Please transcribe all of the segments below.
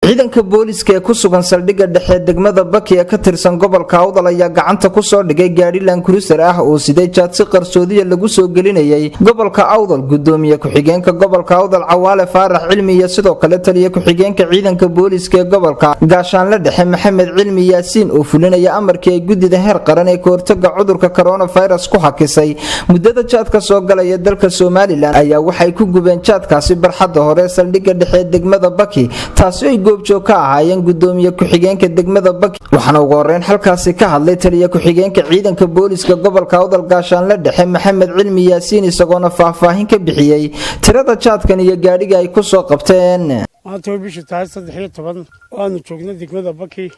ciidanka booliska ee ku sugan saldhigga dhexe degmada Baki ee ka tirsan gobolka Awdal ayaa gacanta ku soo dhigay gaari Land Cruiser ah oo sidee jaadsi qarsoodiye lagu soo gelinayay gobolka Awdal. Gudoomiye ku-xigeenka gobolka Awdal Cawaale Faarax Cilmi iyo sidoo kale taliye ku-xigeenka ciidanka booliska ee gobolka Gaashaanle Dhexe Maxamed Cilmi Yaasiin oo fulinaya amarkii ay gudida heer qaran ee ka hortagga cudurka coronavirus ku hakisay muddada jaadka soo galaya dalka Soomaaliland ayaa waxay ku gubeen jaadkaasi barxadda hore saldhigga dhexe degmada Baki taasi ay goobjoog ka ahaayeen gudoomiye ku-xigeenka degmada Baki waxaana ugu horeyn halkaasi ka hadlay taliye ku-xigeenka ciidanka booliska gobolka Awdal Gaashaanle Dhexe Maxamed Cilmi Yaasiin isagoona faahfaahin ka bixiyay tirada jaadkan iyo gaadhiga ay ku soo qabteen. maanta bishii 13 waanu joognay degmada Baki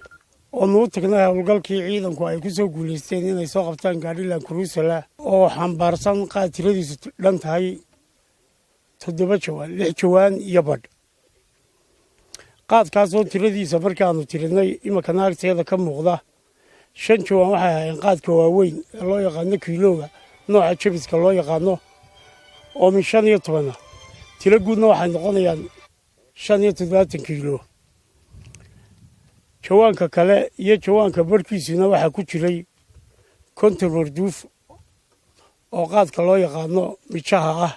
oo noo tagnay hawlgalkii ciidanku ay ku soo guuleysteen inay soo qabtaan gaari Land Cruiser oo xambaarsan qaad tiradiisu dhan tahay 7 jawaan 6 jawaan iyo badh. qaadkaas oo tiradiisa markaanu tirinay imika naagteeda ka muuqda 5 jawaan waxay ahaayeen qaadka waaweyn ee loo yaqaan kiilooga nooca jabiska loo yaqaan oo min 15 tiro guudna waxay noqonayaan 75 kiilo. jawaanka kale iyo jawaanka barkiisuna waxa ku jiray container duuf oo qaadka loo yaqaan mijaha ah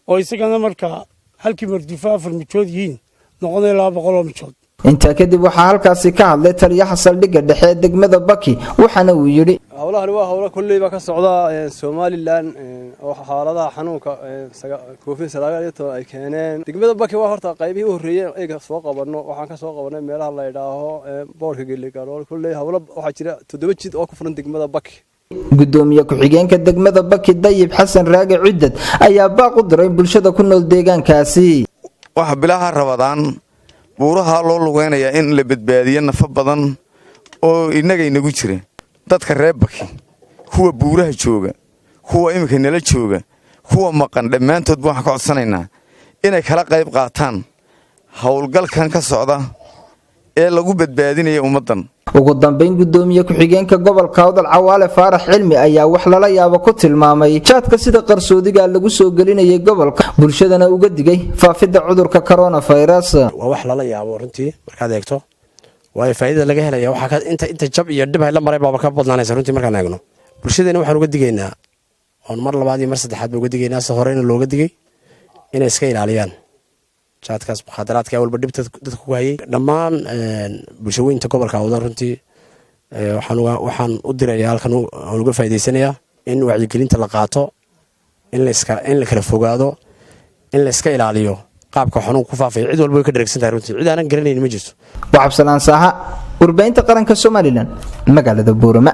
oo isagana marka halkii marduufa 4 mijood yihiin noqonay 200 mijood. inta kadib waxa halkaasi ka hadlay taliyaha saldhigga dhexe degmada Baki waxaana uu yiri hawlahan waa hawlo kulliba ka socda Soomaaliland oo xaaladaha xanuunka COVID-19 ay keeneen degmada Baki waa horta qaybihii u horeeyay ay soo qabanno waxaan ka soo qabanay meelaha la yiraahdo boorka Geligarool kulli hawlo waxa jira 7 jid oo ku furan degmada Baki. gudoomiye ku-xigeenka degmada Baki Dayib Xasan Raage Ciidad ayaa baaq u diray bulshada ku nool deegaankaasi. waxa bilaha Ramadaan buuraha loo lugeynaya in la badbaadiyo nafa badan oo inaga inagu jira dadka reer Baki kuwa buuraha jooga kuwa imika nala jooga kuwa maqan dhamaantood waxaan ka codsanaynaa inay kala qayb qaataan hawlgalkan ka socda ee lagu badbaadinayo ummadan. ugu dambeyn gudoomiye ku-xigeenka gobolka Awdal Cawaale Faarax Cilmi ayaa wax lala yaabo ku tilmaamay jaadka sida qarsoodiga lagu soo gelinayay gobolka bulshadana uga digay faafidda cudurka coronavirus. waa wax lala yaabo runtii markaad eegto way faa'iido laga helayaa waxa inta jab iyo dhib ay la maray baba ka badnaanaysa runtii markaan eegno bulshadana waxaan uga digaynaa oo mar labaad iyo mar saddexaad uga digaynaa soo horeyna looga digay inay iska ilaaliyaan jaadkaas muxaadaraadka walba dhibta dadku ku hayay dhammaan bulshooyinka gobolka Awdal runtii waxaan u dirayaa halkan oo uga faa'iideysanayaa in wacyigelinta la qaato in la kala fogaado in la iska ilaaliyo qaabka xanuunku ku faafay cid walba way ka dheregsan tahay runtii cid aanan garanayn ma jirto. Waxab Salaan Saaha warbaahinta qaranka Soomaaliland magaalada Boorama.